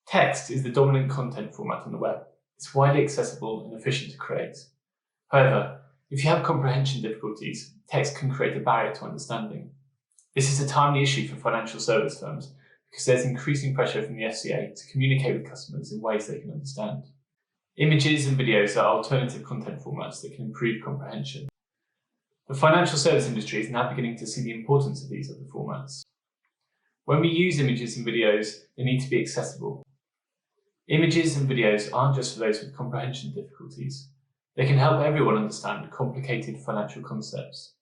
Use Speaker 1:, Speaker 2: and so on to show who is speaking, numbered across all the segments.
Speaker 1: Text is the dominant content format on the web. It's widely accessible and efficient to create. However, if you have comprehension difficulties, text can create a barrier to understanding. This is a timely issue for financial service firms because there's increasing pressure from the FCA to communicate with customers in ways they can understand. Images and videos are alternative content formats that can improve comprehension. The financial service industry is now beginning to see the importance of these other formats. When we use images and videos, they need to be accessible. Images and videos aren't just for those with comprehension difficulties. They can help everyone understand complicated financial concepts.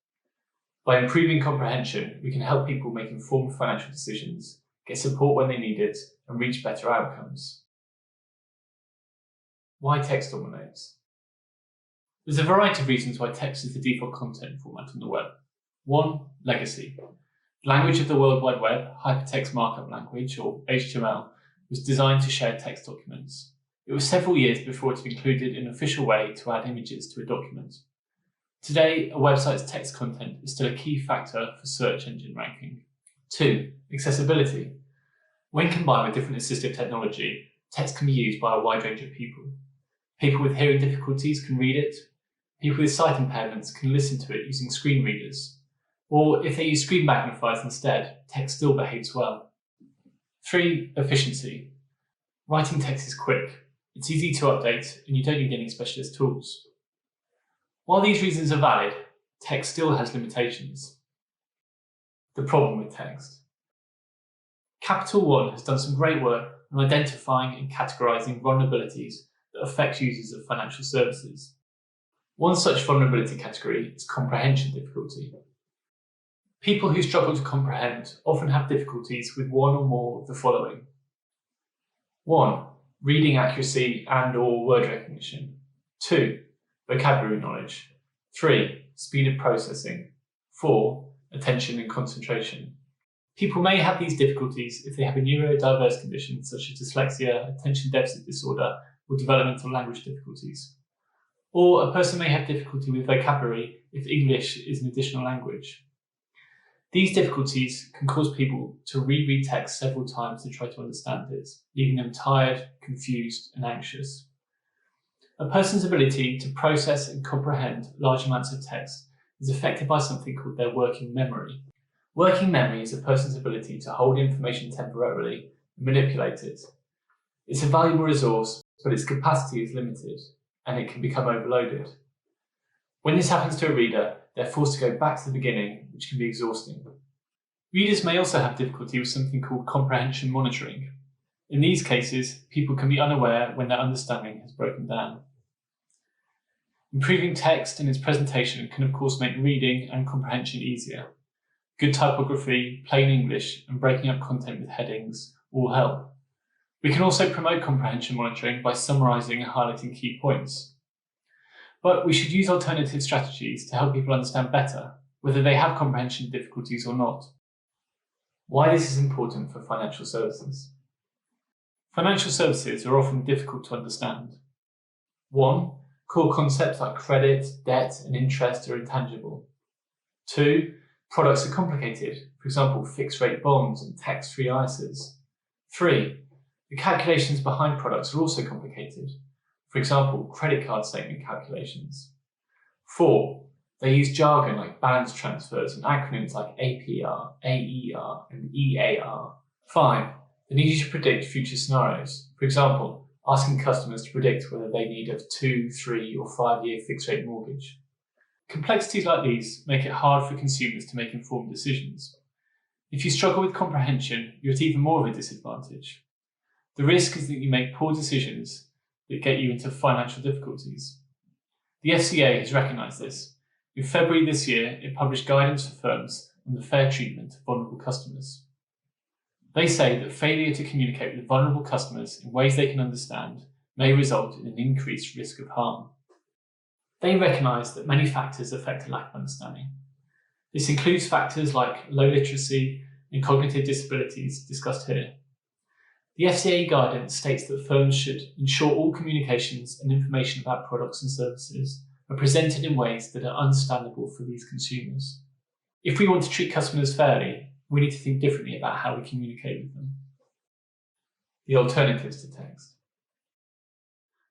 Speaker 1: By improving comprehension, we can help people make informed financial decisions, get support when they need it, and reach better outcomes. Why text dominates? There's a variety of reasons why text is the default content format on the web. 1. Legacy. The language of the World Wide Web, Hypertext Markup Language, or HTML, was designed to share text documents. It was several years before it was included in an official way to add images to a document. Today, a website's text content is still a key factor for search engine ranking. 2. Accessibility. When combined with different assistive technology, text can be used by a wide range of people. People with hearing difficulties can read it. People with sight impairments can listen to it using screen readers. Or if they use screen magnifiers instead, text still behaves well. 3. Efficiency. Writing text is quick. It's easy to update, and you don't need any specialist tools. While these reasons are valid, text still has limitations. The problem with text. Capital One has done some great work on identifying and categorising vulnerabilities that affect users of financial services. One such vulnerability category is comprehension difficulty. People who struggle to comprehend often have difficulties with one or more of the following. 1. Reading accuracy and/or word recognition. 2. Vocabulary knowledge. 3. Speed of processing. 4. Attention and concentration. People may have these difficulties if they have a neurodiverse condition such as dyslexia, attention deficit disorder, or developmental language difficulties. Or a person may have difficulty with vocabulary if English is an additional language. These difficulties can cause people to reread text several times to try to understand it, leaving them tired, confused, and anxious. A person's ability to process and comprehend large amounts of text is affected by something called their working memory. Working memory is a person's ability to hold information temporarily and manipulate it. It's a valuable resource, but its capacity is limited, and it can become overloaded. When this happens to a reader, they're forced to go back to the beginning, which can be exhausting. Readers may also have difficulty with something called comprehension monitoring. In these cases, people can be unaware when their understanding has broken down. Improving text and its presentation can of course make reading and comprehension easier. Good typography, plain English, and breaking up content with headings all help. We can also promote comprehension monitoring by summarising and highlighting key points. But we should use alternative strategies to help people understand better, whether they have comprehension difficulties or not. Why this is important for financial services. Financial services are often difficult to understand. 1. Core concepts like credit, debt, and interest are intangible. 2. Products are complicated, for example, fixed-rate bonds and tax-free ISAs. 3. The calculations behind products are also complicated. For example, credit card statement calculations. 4. They use jargon like balance transfers and acronyms like APR, AER, and EAR. 5. They need you to predict future scenarios. For example, asking customers to predict whether they need a 2, 3, or 5-year fixed-rate mortgage. Complexities like these make it hard for consumers to make informed decisions. If you struggle with comprehension, you're at even more of a disadvantage. The risk is that you make poor decisions that get you into financial difficulties. The FCA has recognised this. In February this year, it published guidance for firms on the fair treatment of vulnerable customers. They say that failure to communicate with vulnerable customers in ways they can understand may result in an increased risk of harm. They recognise that many factors affect a lack of understanding. This includes factors like low literacy and cognitive disabilities discussed here. The FCA guidance states that firms should ensure all communications and information about products and services are presented in ways that are understandable for these consumers. If we want to treat customers fairly, we need to think differently about how we communicate with them. The alternatives to text.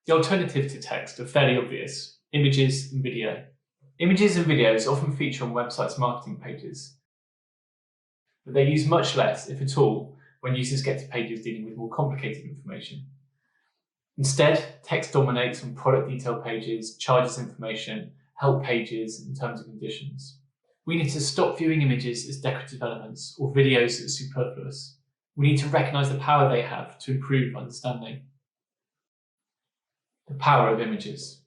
Speaker 1: The alternatives to text are fairly obvious: images and video. Images and videos often feature on websites' marketing pages, but they use much less, if at all, when users get to pages dealing with more complicated information. Instead, text dominates on product detail pages, charges information, help pages, and terms and conditions. We need to stop viewing images as decorative elements or videos as superfluous. We need to recognise the power they have to improve understanding. The power of images.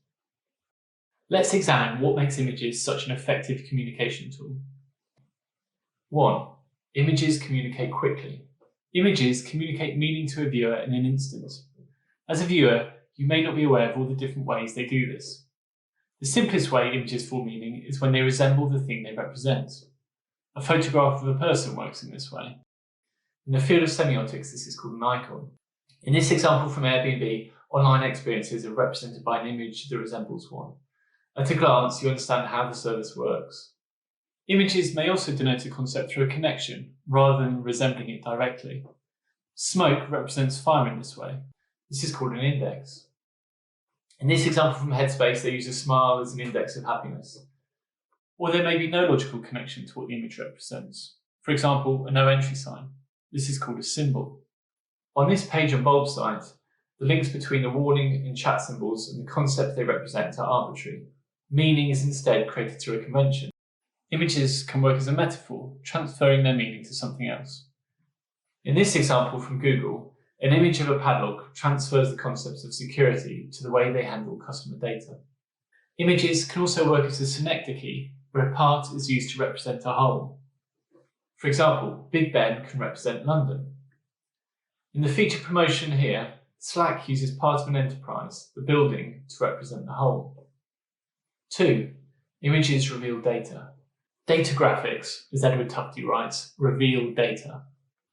Speaker 1: Let's examine what makes images such an effective communication tool. 1. Images communicate quickly. Images communicate meaning to a viewer in an instant. As a viewer, you may not be aware of all the different ways they do this. The simplest way images form meaning is when they resemble the thing they represent. A photograph of a person works in this way. In the field of semiotics, this is called an icon. In this example from Airbnb, online experiences are represented by an image that resembles one. At a glance, you understand how the service works. Images may also denote a concept through a connection, rather than resembling it directly. Smoke represents fire in this way. This is called an index. In this example from Headspace, they use a smile as an index of happiness. Or there may be no logical connection to what the image represents. For example, a no entry sign. This is called a symbol. On this page on Bulb's site, the links between the warning and chat symbols and the concept they represent are arbitrary. Meaning is instead created through a convention. Images can work as a metaphor, transferring their meaning to something else. In this example from Google, an image of a padlock transfers the concepts of security to the way they handle customer data. Images can also work as a synecdoche, where a part is used to represent a whole. For example, Big Ben can represent London. In the feature promotion here, Slack uses part of an enterprise, the building, to represent the whole. 2. Images reveal data. Data graphics, as Edward Tufte writes, reveal data.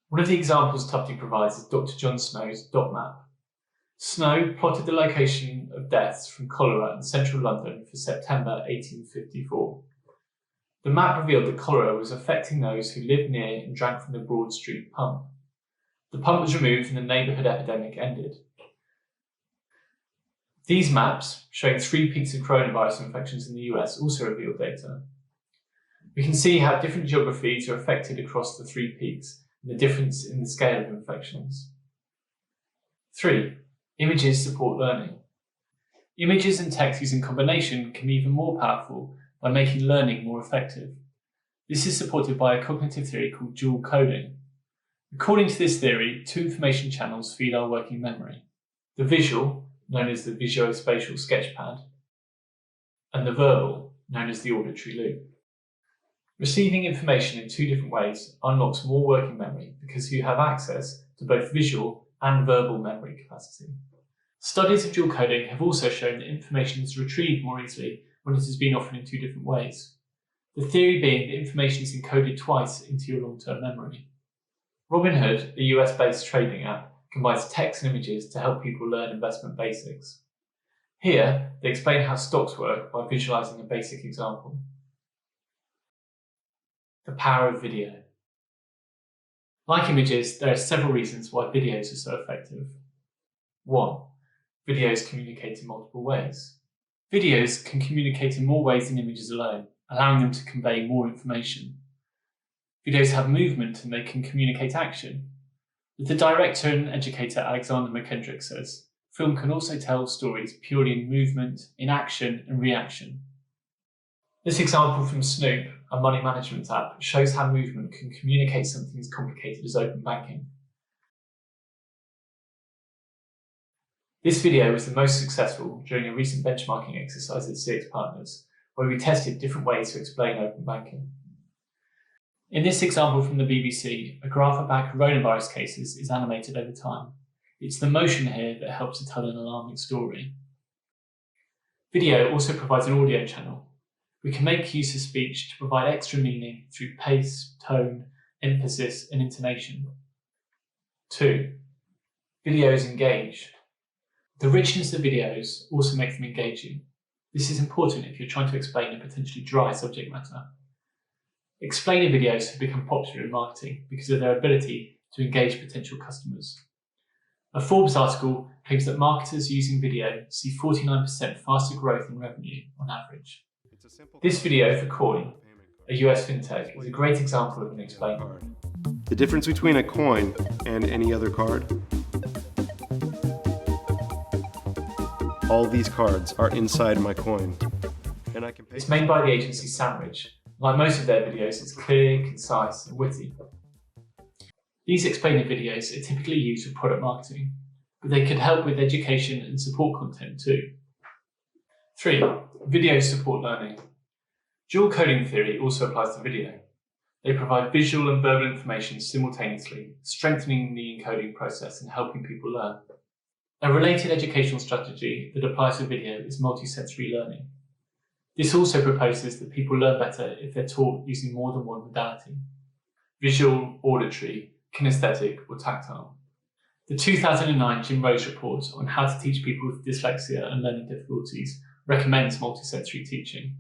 Speaker 1: One of the examples Tufte provides is Dr. John Snow's dot map. Snow plotted the location of deaths from cholera in central London for September 1854. The map revealed that cholera was affecting those who lived near and drank from the Broad Street pump. The pump was removed and the neighbourhood epidemic ended. These maps, showing 3 peaks of coronavirus infections in the US, also reveal data. We can see how different geographies are affected across the 3 peaks, and the difference in the scale of infections. 3. Images support learning. Images and text used in combination can be even more powerful by making learning more effective. This is supported by a cognitive theory called dual coding. According to this theory, 2 information channels feed our working memory: the visual, known as the visuospatial sketchpad, and the verbal, known as the auditory loop. Receiving information in 2 different ways unlocks more working memory because you have access to both visual and verbal memory capacity. Studies of dual coding have also shown that information is retrieved more easily when it has been offered in 2 different ways. The theory being that information is encoded twice into your long-term memory. Robinhood, a US-based trading app, combines text and images to help people learn investment basics. Here, they explain how stocks work by visualizing a basic example. The power of video. Like images, there are several reasons why videos are so effective. 1. Videos communicate in multiple ways. Videos can communicate in more ways than images alone, allowing them to convey more information. Videos have movement and they can communicate action. As the director and educator Alexander McKendrick says, film can also tell stories purely in movement, in action and reaction. This example from Snoop, a money management app, shows how movement can communicate something as complicated as open banking. This video was the most successful during a recent benchmarking exercise at CX Partners, where we tested different ways to explain open banking. In this example from the BBC, a graph about coronavirus cases is animated over time. It's the motion here that helps to tell an alarming story. Video also provides an audio channel. We can make use of speech to provide extra meaning through pace, tone, emphasis, and intonation. 2. Videos engage. The richness of videos also makes them engaging. This is important if you're trying to explain a potentially dry subject matter. Explainer videos have become popular in marketing because of their ability to engage potential customers. A Forbes article claims that marketers using video see 49% faster growth in revenue on average. This video for Coin, a US fintech, is a great example of an explainer.
Speaker 2: The difference between a coin and any other card. All these cards are inside my coin. And I can pay.
Speaker 1: It's made by the agency Sandridge. Like most of their videos, it's clear, concise, and witty. These explainer videos are typically used for product marketing, but they could help with education and support content too. 3. Videos support learning. Dual coding theory also applies to video. They provide visual and verbal information simultaneously, strengthening the encoding process and helping people learn. A related educational strategy that applies to video is multisensory learning. This also proposes that people learn better if they're taught using more than one modality: visual, auditory, kinesthetic, or tactile. The 2009 Jim Rose report on how to teach people with dyslexia and learning difficulties recommends multisensory teaching.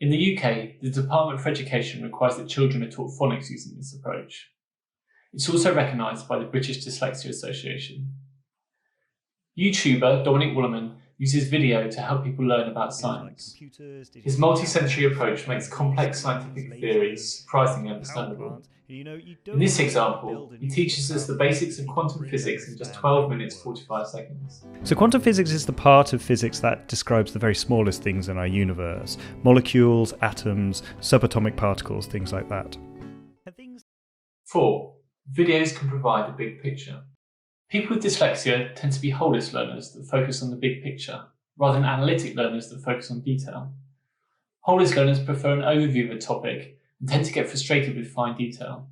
Speaker 1: In the UK, the Department for Education requires that children are taught phonics using this approach. It's also recognised by the British Dyslexia Association. YouTuber Dominic Wollerman uses video to help people learn about science. His multisensory approach makes complex scientific theories surprisingly understandable. In this example, he teaches us the basics of quantum physics in just 12 minutes 45 seconds.
Speaker 3: So quantum physics is the part of physics that describes the very smallest things in our universe: molecules, atoms, subatomic particles, things like that.
Speaker 1: 4. Videos can provide a big picture. People with dyslexia tend to be wholist learners that focus on the big picture, rather than analytic learners that focus on detail. Wholist learners prefer an overview of a topic and tend to get frustrated with fine detail.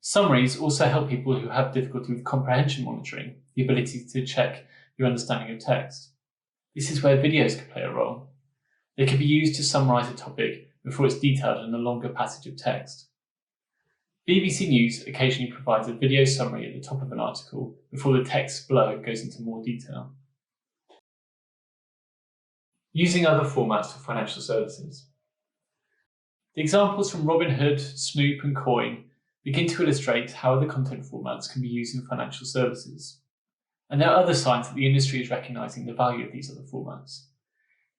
Speaker 1: Summaries also help people who have difficulty with comprehension monitoring, the ability to check your understanding of text. This is where videos can play a role. They can be used to summarise a topic before it's detailed in a longer passage of text. BBC News occasionally provides a video summary at the top of an article before the text below goes into more detail. Using other formats for financial services. The examples from Robinhood, Snoop and Coin begin to illustrate how other content formats can be used in financial services. And there are other signs that the industry is recognising the value of these other formats.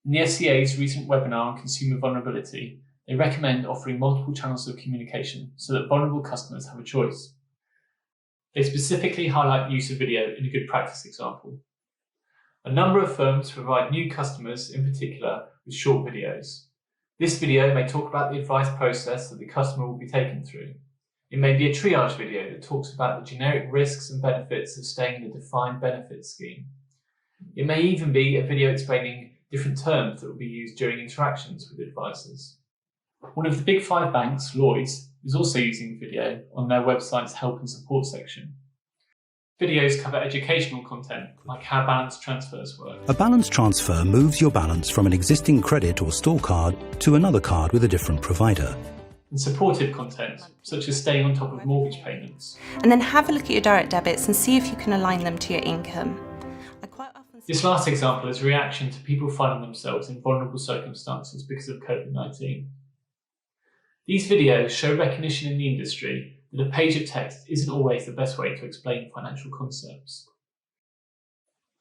Speaker 1: In the FCA's recent webinar on consumer vulnerability, they recommend offering multiple channels of communication so that vulnerable customers have a choice. They specifically highlight the use of video in a good practice example. A number of firms provide new customers, in particular, with short videos. This video may talk about the advice process that the customer will be taken through. It may be a triage video that talks about the generic risks and benefits of staying in a defined benefits scheme. It may even be a video explaining different terms that will be used during interactions with advisors. One of the big 5 banks, Lloyds, is also using video on their website's help and support section. Videos cover educational content, like how balance transfers work.
Speaker 4: A balance transfer moves your balance from an existing credit or store card to another card with a different provider.
Speaker 1: And supportive content, such as staying on top of mortgage payments.
Speaker 5: And then have a look at your direct debits and see if you can align them to your income.
Speaker 1: This last example is a reaction to people finding themselves in vulnerable circumstances because of COVID-19. These videos show recognition in the industry that a page of text isn't always the best way to explain financial concepts.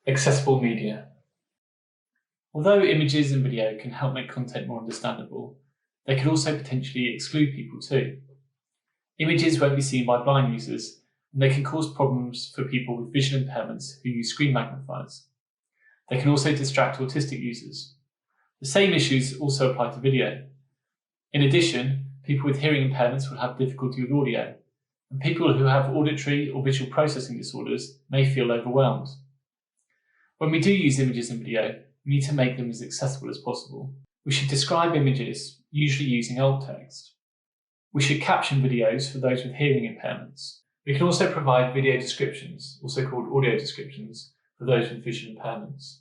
Speaker 1: Accessible media. Although images and video can help make content more understandable, they could also potentially exclude people too. Images won't be seen by blind users, and they can cause problems for people with visual impairments who use screen magnifiers. They can also distract autistic users. The same issues also apply to video. In addition, people with hearing impairments will have difficulty with audio, and people who have auditory or visual processing disorders may feel overwhelmed. When we do use images and video, we need to make them as accessible as possible. We should describe images, usually using alt text. We should caption videos for those with hearing impairments. We can also provide video descriptions, also called audio descriptions, for those with vision impairments.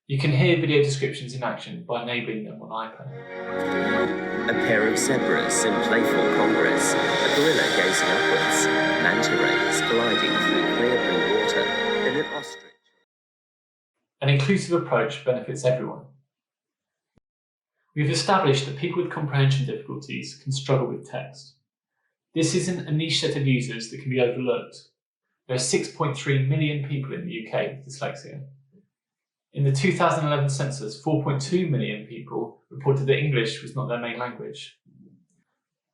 Speaker 1: You can hear video descriptions in action by enabling them on iPad.
Speaker 6: A pair of zebras in playful congress, a gorilla gazing upwards, manta rays gliding through clear blue water, and an ostrich.
Speaker 1: An inclusive approach benefits everyone. We've established that people with comprehension difficulties can struggle with text. This isn't a niche set of users that can be overlooked. There are 6.3 million people in the UK with dyslexia. In the 2011 census, 4.2 million people reported that English was not their main language.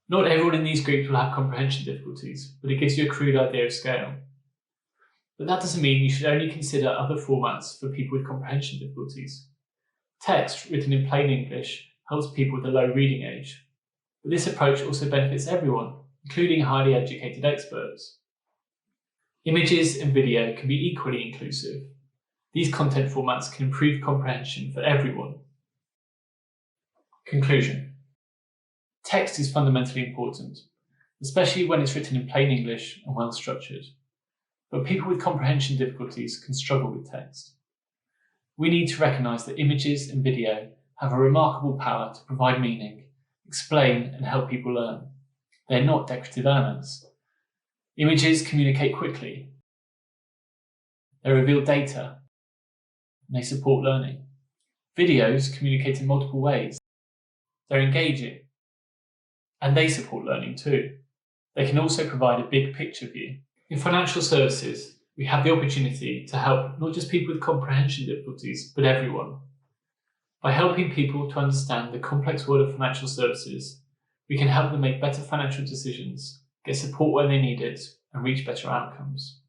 Speaker 1: Not everyone in these groups will have comprehension difficulties, but it gives you a crude idea of scale. But that doesn't mean you should only consider other formats for people with comprehension difficulties. Text written in plain English helps people with a low reading age, but this approach also benefits everyone, including highly educated experts. Images and video can be equally inclusive. These content formats can improve comprehension for everyone. Conclusion. Text is fundamentally important, especially when it's written in plain English and well structured. But people with comprehension difficulties can struggle with text. We need to recognise that images and video have a remarkable power to provide meaning, explain and help people learn. They're not decorative elements. Images communicate quickly. They reveal data, and they support learning. Videos communicate in multiple ways. They're engaging, and they support learning too. They can also provide a big picture view. In financial services, we have the opportunity to help not just people with comprehension difficulties, but everyone. By helping people to understand the complex world of financial services, we can help them make better financial decisions, get support where they need it, and reach better outcomes.